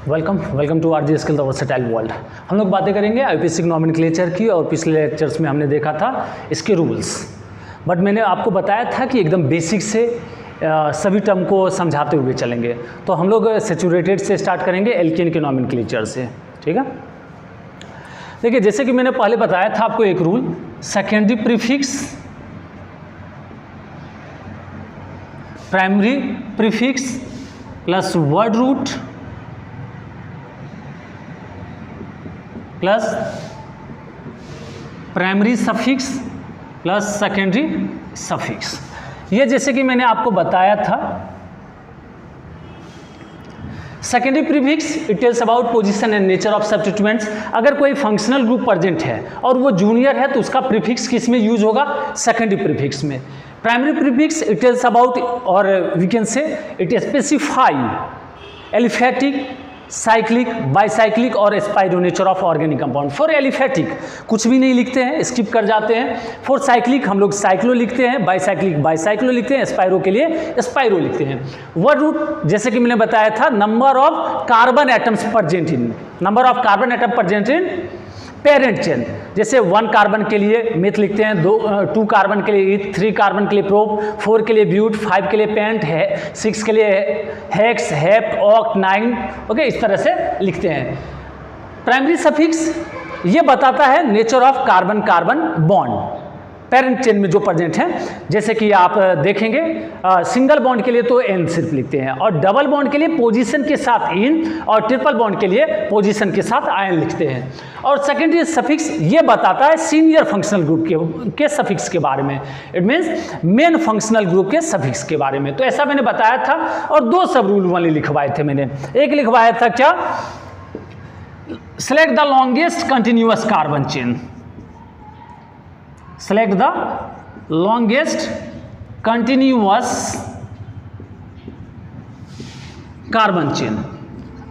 Welcome to RG skill the versatile world. हम लोग बातें करेंगे आईपीसी नॉमेनक्लेचर की, और पिछले लेक्चर्स में हमने देखा था इसके रूल्स। बट मैंने आपको बताया था कि एकदम बेसिक से सभी टर्म को समझाते हुए चलेंगे। तो हम लोग सैचुरेटेड से स्टार्ट करेंगे, एल्केन के नॉमेनक्लेचर से। ठीक है, देखिए जैसे कि मैंने पहले बताया था आपको एक rule, secondary prefix, primary prefix plus word root plus primary suffix plus secondary suffix. ये जैसे कि मैंने आपको बताया था, secondary prefix it tells about position and nature of substituents. अगर कोई फंक्शनल ग्रुप प्रेजेंट है और वो जूनियर है तो उसका प्रीफिक्स किस में यूज होगा? सेकेंडरी प्रीफिक्स में। Primary prefix it tells about, और we can say it specify aliphatic, cyclic, bicyclic और spiro nature of organic compound. For aliphatic कुछ भी नहीं लिखते हैं, स्किप कर जाते हैं। फॉर साइक्लिक हम लोग साइक्लो लिखते हैं, बाइसाइक्लिक बाइसाइक्लो लिखते हैं, स्पाइरो के लिए स्पाइरो लिखते हैं। वर्ड रूट जैसे कि मैंने बताया था, number of carbon atoms present in, number of carbon atom present in parent chain. जैसे 1 कार्बन के लिए मेथ लिखते हैं, 2 कार्बन के लिए ईथ, 3 कार्बन के लिए प्रोप, 4 के लिए ब्यूट, 5 के लिए पेंट है, 6 के लिए हेक्स, हेप्ट, ऑक्ट, 9, ओके, इस तरह से लिखते हैं। प्राइमरी सफिक्स ये बताता है nature of carbon carbon bond parent chain में जो प्रेजेंट है। जैसे कि आप देखेंगे सिंगल बॉन्ड के लिए तो एन सिर्फ लिखते हैं, और डबल बॉन्ड के लिए पोजीशन के साथ इन, और ट्रिपल बॉन्ड के लिए पोजीशन के साथ आयन लिखते हैं। और सेकेंडरी सफिक्स ये बताता है सीनियर फंक्शनल ग्रुप के सफिक्स के बारे में, it means main functional group के सफिक्स के बारे में। तो ऐसा मैंने बताया था, और 2 सब रूल वाले लिखवाए थे मैंने। एक लिखवाया था क्या, select the longest continuous carbon chain, select the longest continuous carbon chain।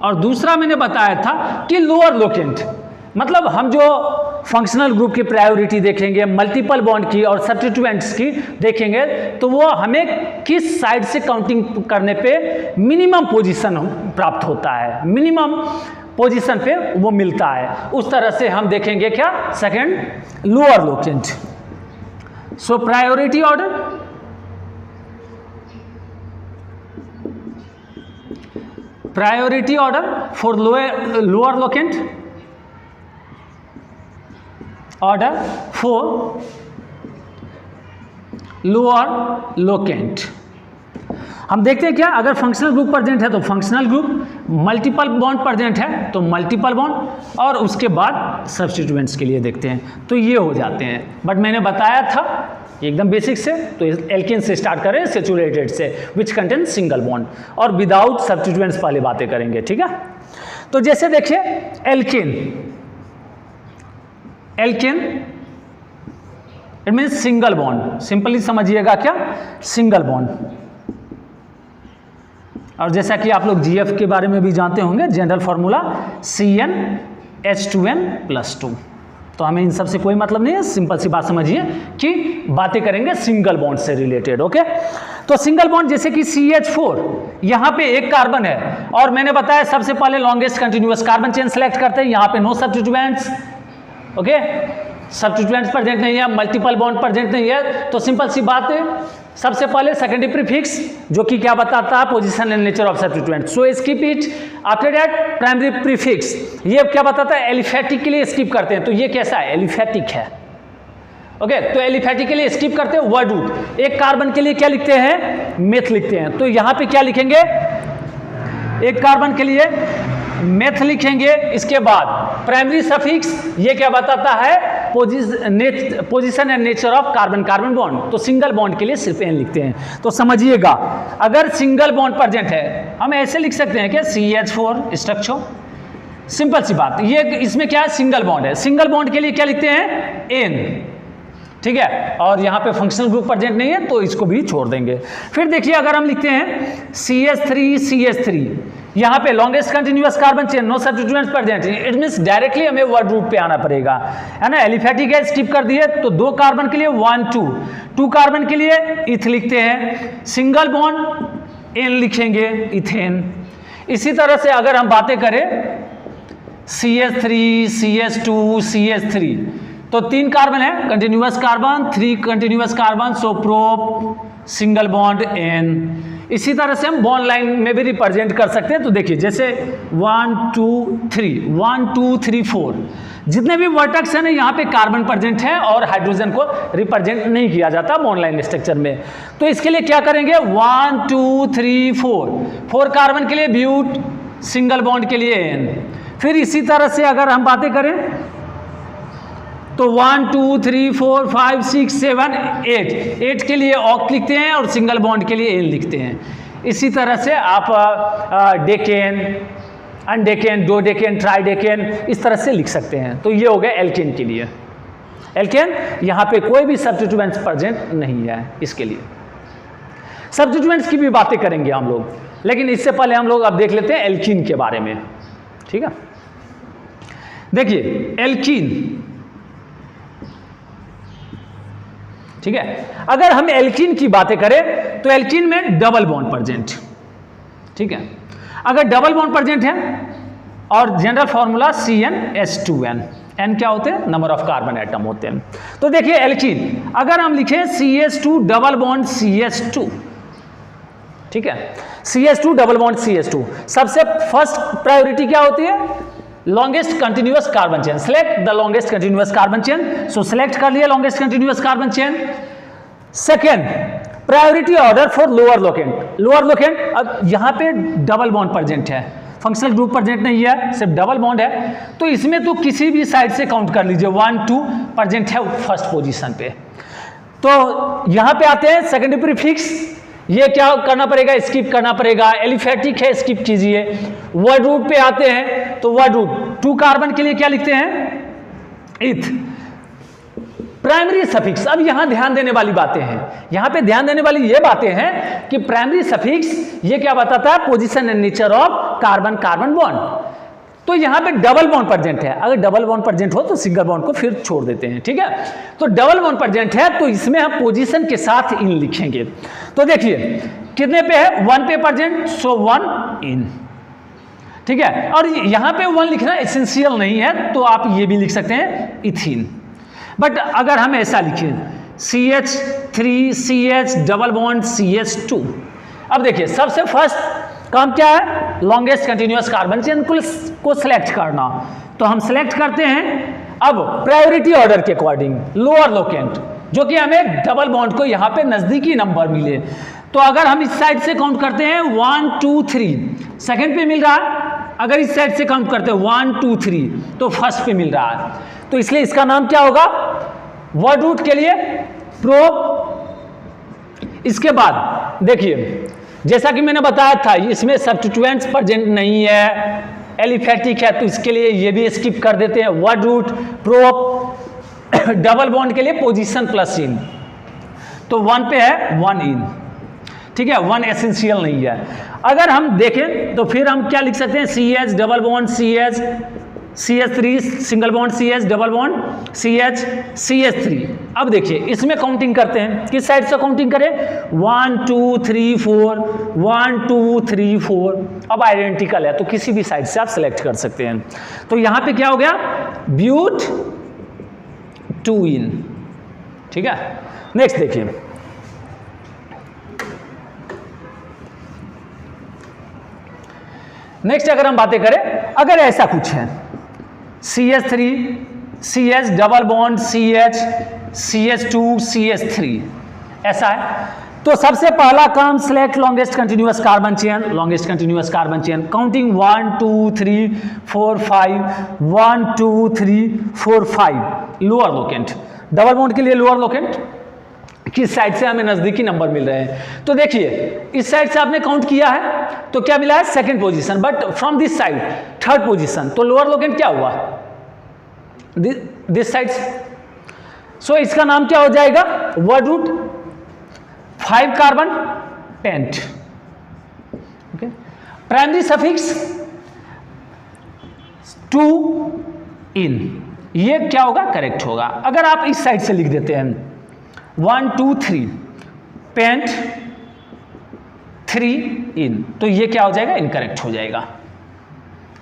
और दूसरा मैंने बताया था कि लोअर लोकेंट, मतलब हम जो फंक्शनल ग्रुप की प्रायोरिटी देखेंगे, मल्टीपल बॉन्ड की और सब्स्टिट्यूएंट्स की देखेंगे, तो वो हमें किस साइड से काउंटिंग करने पे मिनिमम पोजीशन प्राप्त होता है, मिनिमम पोजीशन पे वो मिलता है, उस तरह से हम देखेंगे क्या, second lower locant. So priority order, priority order for lower locant, order for lower locant। हम देखते हैं क्या, अगर फंक्शनल ग्रुप प्रेजेंट है तो functional group, multiple bond present है तो मल्टीपल बॉन्ड, और उसके बाद सब्स्टिट्यूएंट्स के लिए देखते हैं, तो ये हो जाते हैं। बट मैंने बताया था एकदम बेसिक से, तो एल्केन से स्टार्ट करें, सैचुरेटेड से, विच कंटेन सिंगल बॉन्ड, और विदाउट सब्स्टिट्यूएंट्स पहले बातें करेंगे। ठीक है, तो जैसे देखिए alkane, alkane it means single bond, simply समझिएगा क्या, सिंगल बॉन्ड। और जैसा कि आप लोग जीएफ के बारे में भी जानते होंगे, जनरल फॉर्मूला CnH2n+2, तो हमें इन सब से कोई मतलब नहीं है, सिंपल सी बात समझिए कि बातें करेंगे सिंगल बॉन्ड से रिलेटेड। ओके, तो सिंगल बॉन्ड जैसे कि CH4, यहाँ पे 1 कार्बन है, और मैंने बताया सबसे पहले longest continuous carbon chain select करते हैं, यहाँ पे no substituents, okay, substituents present नहीं है, मल्टीपल बॉन्ड प्रेजेंट नहीं है, तो सिंपल सी बात है, सबसे पहले सेकेंडरी प्रीफिक्स जो कि क्या बताता है, position and nature of substituent, so skip it. After that primary prefix, ये क्या बताता है, एलिफेटिक के लिए स्किप करते हैं, तो ये कैसा है, एलिफेटिक है। ओके, तो एलिफेटिक के लिए स्किप करते हैं वर्ड रूट। 1 कार्बन के लिए क्या लिखते हैं, मेथ लिखते हैं, तो यहां पे क्या लिखेंगे, 1 कार्बन के लिए मेथ लिखेंगे। इसके बाद प्राइमरी सफिक्स, ये क्या बताता है, position and nature of carbon carbon bond, तो सिंगल बॉन्ड के लिए सिर्फ एन लिखते हैं। तो समझिएगा, अगर सिंगल बॉन्ड प्रेजेंट है, हम ऐसे लिख सकते हैं क्या, CH4 स्ट्रक्चर, सिंपल सी बात। ये इसमें क्या है, सिंगल बॉन्ड है, सिंगल बॉन्ड के लिए क्या लिखते हैं, एन। ठीक है, और यहाँ पे फंक्शनल ग्रुप प्रेजेंट नहीं है तो इसको भी छोड़ देंगे। फिर देखिए अगर हम लिखते हैं CH3, यहाँ पे longest continuous carbon chain, no substituents present, it means directly हमें वर्ड रूट पे आना पड़ेगा, है ना। एलिफेटिक है, स्किप कर दिए, तो 2 कार्बन के लिए 1 2, 2 कार्बन के लिए इथ लिखते हैं, सिंगल बॉन्ड एन लिखेंगे, इथेन। इसी तरह से अगर हम बातें करें CH3, CH2, CH3, तो 3 कार्बन है, कंटिन्यूअस कार्बन, 3 कंटिन्यूअस कार्बन, सो प्रोप सिंगल बॉन्ड N। इसी तरह से हम बॉन्ड लाइन में भी रिप्रेजेंट कर सकते हैं। तो देखिए जैसे 1 2 3 1 2 3 4 जितने भी वर्टेक्स हैं ना यहाँ पे कार्बन प्रेजेंट है और हाइड्रोजन को रिप्रेजेंट नहीं किया जाता बॉन्ड लाइन स्ट्रक्चर में। तो इसके लिए क्या करेंगे 1 2 3 4 कार्बन के लिए ब्यूट, सिंगल बॉन्ड के लिए N। फिर इसी तरह से अगर हम बातें करें तो 1 2 3 4 5 6 7 8 के लिए ऑक्ट लिखते हैं और सिंगल बॉन्ड के लिए N लिखते हैं। इसी तरह से आप डेकेन, अनडेकेन, डोडेकेन, ट्राइडेकेन इस तरह से लिख सकते हैं। तो ये हो गया एल्केन के लिए। एल्केन यहाँ पे कोई भी सब्स्टिट्यूएंट्स प्रेजेंट नहीं है। इसके लिए सब्स्टिट्यूएंट्स की भी बातें करेंगे हम लोग, लेकिन इससे पहले हम लोग अब देख लेते हैं एल्कीन के बारे में। ठीक है, देखिए एल्कीन, ठीक है, अगर हम एल्कीन की बातें करें तो एल्कीन में डबल बॉन्ड प्रेजेंट। ठीक है, अगर डबल बॉन्ड प्रेजेंट है और जनरल फॉर्मूला CnH2n, n क्या होते हैं, नंबर ऑफ कार्बन एटम होते हैं। तो देखिए एल्कीन अगर हम लिखें CH2 डबल बॉन्ड CH2, ठीक है, CH2 डबल बॉन्ड CH2, सबसे फर्स्ट प्रायोरिटी क्या होती है, longest continuous carbon chain, select the longest continuous carbon chain. So select कर लिया longest continuous carbon chain. Second priority order for lower locant. Lower locant, अब यहाँ पे डबल बॉन्ड प्रेजेंट है, फंक्शनल ग्रुप प्रेजेंट नहीं है, सिर्फ डबल बॉन्ड है, तो इसमें तो किसी भी साइड से काउंट कर लीजिए, 1 2 प्रेजेंट है फर्स्ट पोजीशन पे। तो यहाँ पे आते हैं सेकेंडरी प्रीफिक्स, ये क्या करना पड़ेगा, स्किप करना पड़ेगा, एलिफेटिक है स्किप कीजिए। वर्ड रूट पे आते हैं तो वर्ड रूट 2 कार्बन के लिए क्या लिखते हैं, इथ। प्राइमरी सफिक्स, अब यहां ध्यान देने वाली बातें हैं, यहां पे ध्यान देने वाली ये बातें हैं कि प्राइमरी सफिक्स ये क्या बताता है, position and nature of carbon carbon bond. तो यहां पे डबल बॉन्ड प्रेजेंट है, अगर डबल बॉन्ड प्रेजेंट हो तो सिंगल बॉन्ड को फिर छोड़ देते हैं। ठीक है, तो डबल बॉन्ड प्रेजेंट है तो इसमें हम पोजीशन के साथ इन लिखेंगे। तो देखिए कितने पे है, 1 पे प्रेजेंट, सो 1 इन। ठीक है, और यहां पे 1 लिखना एसेंशियल नहीं है, तो आप ये भी लिख सकते हैं इथीन। बट अगर हम ऐसा लिखें CH3 CH double bond CH2, अब देखिए सबसे फर्स्ट काम क्या है, लॉन्गेस्ट कंटिन्यूअस कार्बन चेन को सिलेक्ट करना। तो हम सिलेक्ट करते हैं अब प्रायोरिटी ऑर्डर के अकॉर्डिंग लोअर लोकेंट, जो कि हमें डबल बॉन्ड को यहाँ पे नजदीकी नंबर मिले। तो अगर हम इस साइड से काउंट करते हैं 1 2 3, सेकेंड पे मिल रहा है, अगर इस साइड से काउंट करते हैं 1 2 3 तो फर्स्ट पे मिल रहा है। तो इसलिए इसका नाम क्या होगा, वर्ड रूट के लिए प्रोप। इसके बाद देखिए जैसा कि मैंने बताया था इसमें सब्स्टिट्यूएंट्स प्रेजेंट नहीं है, एलिफेटिक है, तो इसके लिए ये भी स्किप कर देते हैं। Word root prop, double bond के लिए पोजीशन प्लस इन, तो 1 पे है 1 इन। ठीक है, 1 एसेंशियल नहीं है। अगर हम देखें तो फिर हम क्या लिख सकते हैं, CH double bond CH, CH3 single bond CH double bond CH CH3। अब देखिए इसमें काउंटिंग करते हैं, किस साइड से काउंटिंग करें, 1 2 3 4 1 2 3 4। अब आइडेंटिकल है तो किसी भी साइड से आप सिलेक्ट कर सकते हैं। तो यहां पे क्या हो गया, ब्यूट 2 इन। ठीक है, नेक्स्ट देखिए नेक्स्ट अगर हम बातें करें, अगर ऐसा कुछ है CH3 CH double bond CH CH2 CH3 ऐसा है, तो सबसे पहला काम select longest continuous carbon chain. Longest continuous carbon chain counting 1 2 3 4 5 1 2 3 4 5 lower locant, double bond के लिए लोअर लोकेंट किस साइड से हमें नजदीकी नंबर मिल रहे हैं। तो देखिए इस साइड से आपने काउंट किया है तो क्या मिला है, second position, but from this side third position, तो लोअर लोकेंट क्या हुआ, दिस साइड। सो इसका नाम क्या हो जाएगा, word root 5 carbon pent. Okay, primary suffix 2 ene, ये क्या होगा, करेक्ट होगा। अगर आप इस साइड से लिख देते हैं 1 2 3 पेंट 3 इन, तो ये क्या हो जाएगा, इनकरेक्ट हो जाएगा।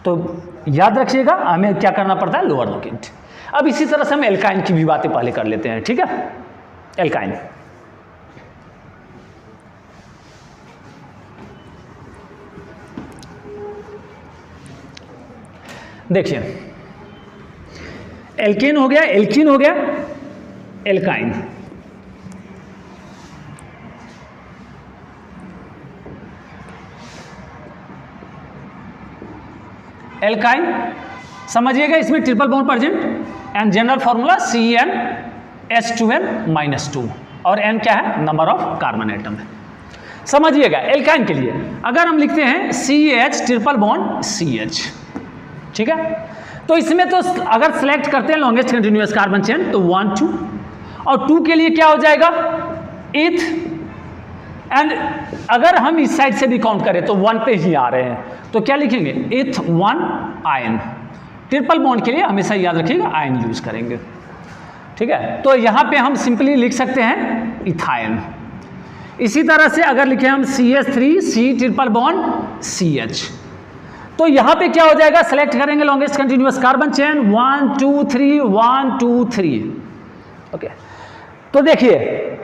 तो याद रखिएगा हमें क्या करना पड़ता है, लोअर लोकेंट। अब इसी तरह से हम एल्काइन की भी बातें पहले कर लेते हैं, ठीक है। एल्काइन, देखिए एल्केन हो गया, एल्कीन हो गया, एल्काइन। एल्काइन समझिएगा, इसमें triple bond present and general formula CnH2n-2 और n क्या है, नंबर ऑफ कार्बन एटम है। समझिएगा एल्काइन के लिए अगर हम लिखते हैं CH ट्रिपल बॉन्ड CH, ठीक है, तो इसमें तो अगर सेलेक्ट करते हैं लॉन्गेस्ट कंटिन्यूअस कार्बन चेन तो 1 2 और 2 के लिए क्या हो जाएगा, एथ, एंड अगर हम इस साइड से भी काउंट करें तो 1 पे ही आ रहे हैं, तो क्या लिखेंगे, एथ 1 आयन। ट्रिपल बॉन्ड के लिए हमेशा याद रखिएगा आयन यूज करेंगे, ठीक है। तो यहां पे हम सिंपली लिख सकते हैं इथाइन। इसी तरह से अगर लिखे हम CH3 ट्रिपल बॉन्ड CH, तो यहां पे क्या हो जाएगा, सेलेक्ट करेंगे longest continuous carbon chain 1 2 3 1 2 3, okay. तो देखिए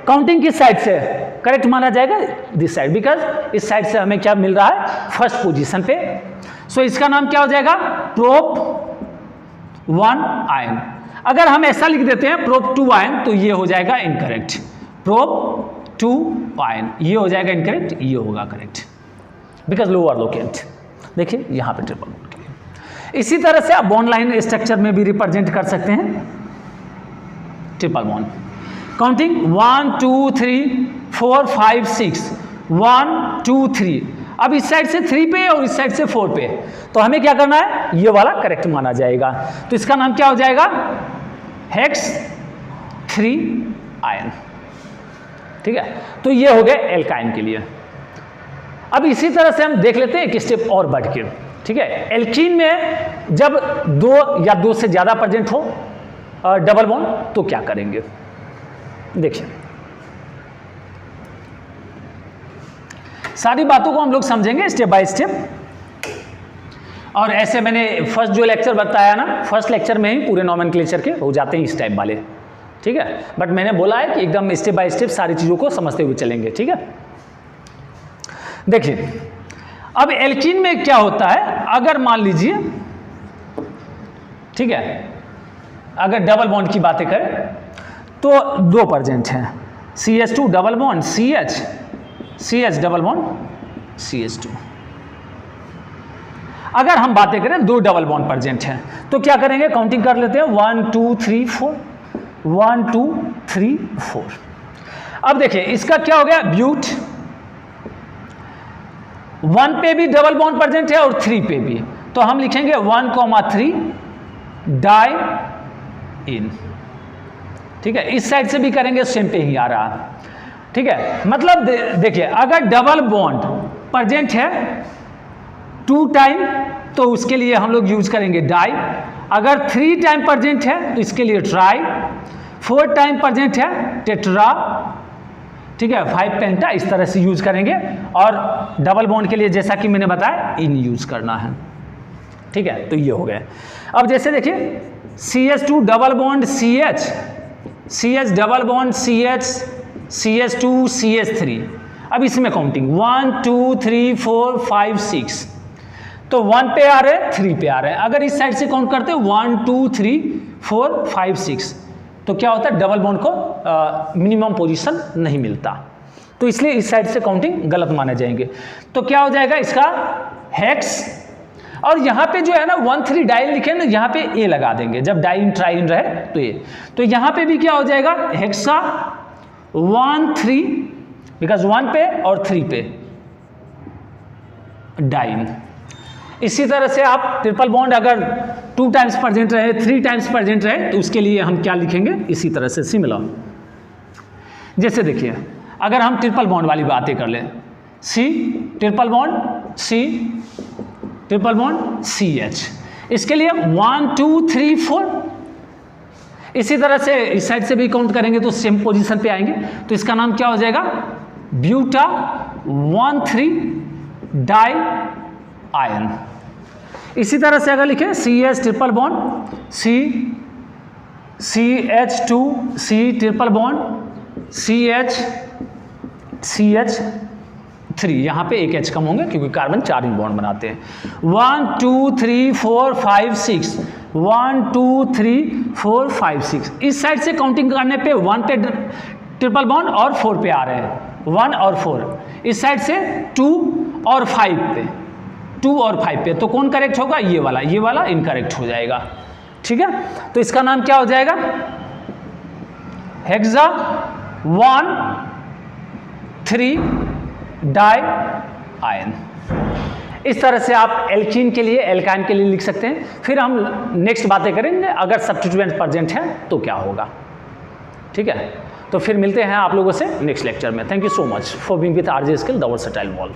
काउंटिंग किस साइड से करेक्ट माना जाएगा, दिस साइड, बिकॉज इस साइड से हमें क्या मिल रहा है, फर्स्ट पोजीशन पे। सो इसका नाम क्या हो जाएगा, प्रोप 1 आयन। अगर हम ऐसा लिख देते हैं प्रोप 2 आयन तो ये हो जाएगा इनकरेक्ट, प्रोप 2 आयन ये हो जाएगा इनकरेक्ट, ये होगा करेक्ट, बिकॉज लोअर लोकेंट। देखिए यहां पे ट्रिपल बॉन्ड के लिए। इसी तरह से आप बॉन्ड लाइन स्ट्रक्चर में भी रिप्रेजेंट कर सकते हैं ट्रिपल बॉन्ड। काउंटिंग 1 2 3 4 5 6 1 2 3। अब इस साइड से 3 पे और इस साइड से 4 पे, तो हमें क्या करना है, ये वाला करेक्ट माना जाएगा। तो इसका नाम क्या हो जाएगा, हेक्स 3 आयन, ठीक है। तो ये हो गए एल्काइन के लिए। अब इसी तरह से हम देख लेते हैं एक स्टेप और बढ़ के, ठीक है। एल्कीन में जब 2 या 2 से ज्यादा प्रेजेंट हो डबल बॉन्ड तो क्या करेंगे, देखिए सारी बातों को हम लोग समझेंगे स्टेप बाय स्टेप। और ऐसे मैंने फर्स्ट जो लेक्चर बताया ना, फर्स्ट लेक्चर में ही पूरे नॉमेनक्लेचर के हो जाते हैं इस टाइप वाले, ठीक है। बट मैंने बोला है कि एकदम स्टेप बाय स्टेप सारी चीजों को समझते हुए चलेंगे, ठीक है। देखिए अब एल्कीन में क्या होता है, अगर मान लीजिए, ठीक है, अगर डबल बॉन्ड की बातें करें तो 2 प्रेजेंट हैं, CH2 double bond CH, CH double bond CH2। अगर हम बातें करें 2 डबल बॉन्ड प्रेजेंट हैं तो क्या करेंगे, काउंटिंग कर लेते हैं 1 2 3 4 1 2 3 4। अब देखिए इसका क्या हो गया, ब्यूट 1 पे भी डबल बॉन्ड प्रेजेंट है और 3 पे भी, तो हम लिखेंगे 1,3 डाई इन, ठीक है। इस साइड से भी करेंगे सेम पे ही आ रहा, ठीक है। मतलब देखिए अगर डबल बॉन्ड प्रेजेंट है 2 टाइम तो उसके लिए हम लोग यूज करेंगे डाई, अगर 3 टाइम प्रेजेंट है तो इसके लिए ट्राई, 4 टाइम प्रेजेंट है टेट्रा, ठीक है, 5 पेंटा, इस तरह से यूज करेंगे। और डबल बॉन्ड के लिए जैसा कि मैंने बताया इन यूज करना है, ठीक है। तो ये हो गया। अब जैसे देखिए CH2 double bond CH, CH double bond CH, CH2 CH3। अब इसमें काउंटिंग 1 2 3 4 5 6, तो 1 पे आ रहे हैं 3 पे आ रहे हैं। अगर इस साइड से काउंट करते हैं 1 2 3 4 5 6, तो क्या होता है, डबल बॉन्ड को मिनिमम पोजीशन नहीं मिलता, तो इसलिए इस साइड से काउंटिंग गलत माने जाएंगे। तो क्या हो जाएगा इसका हेक्स, और यहाँ पे जो है ना 1 3 डाई लिखे ना, यहाँ पे ए लगा देंगे जब डाइन ट्राइन रहे तो ये, तो यहाँ पे भी क्या हो जाएगा हेक्सा 1 3, बिकॉज 1 पे और 3 पे डाइन। इसी तरह से आप ट्रिपल बॉन्ड अगर 2 टाइम्स प्रेजेंट रहे, 3 टाइम्स प्रेजेंट रहे, तो उसके लिए हम क्या लिखेंगे, इसी तरह से सिमिलर। जैसे देखिए अगर हम ट्रिपल बॉन्ड वाली बातें कर लें, C triple bond C triple bond CH, इसके लिए 1 2 3 4। इसी तरह से इस साइड से भी काउंट करेंगे तो सेम पोजीशन पे आएंगे, तो इसका नाम क्या हो जाएगा, ब्यूटा 1,3 डाई आयन। इसी तरह से अगर लिखें CH triple bond CH2 C triple bond CH3, यहाँ पे एक H कम होंगे क्योंकि कार्बन चार्जिंग बॉन्ड बनाते हैं। 1 2 3 4 5 6 1 2 3 4 5 6। इस साइड से काउंटिंग करने पे 1 पे ट्रिपल बॉन्ड और 4 पे आ रहे हैं, 1 और 4। इस साइड से 2 और 5 पे, 2 और 5 पे, तो कौन करेक्ट होगा? ये वाला इनकरेक्ट हो जाएगा। ठीक है, तो इसका नाम क्या हो जाएगा? Hexa 1,3 diene. इस तरह से आप एल्कीन के लिए, एल्काइन के लिए लिख सकते हैं। फिर हम नेक्स्ट बातें करेंगे अगर सब्स्टिट्यूएंट प्रेजेंट है तो क्या होगा। ठीक है, तो फिर मिलते हैं आप लोगों से नेक्स्ट लेक्चर में। Thank you so much for being with RJ skill the versatile world.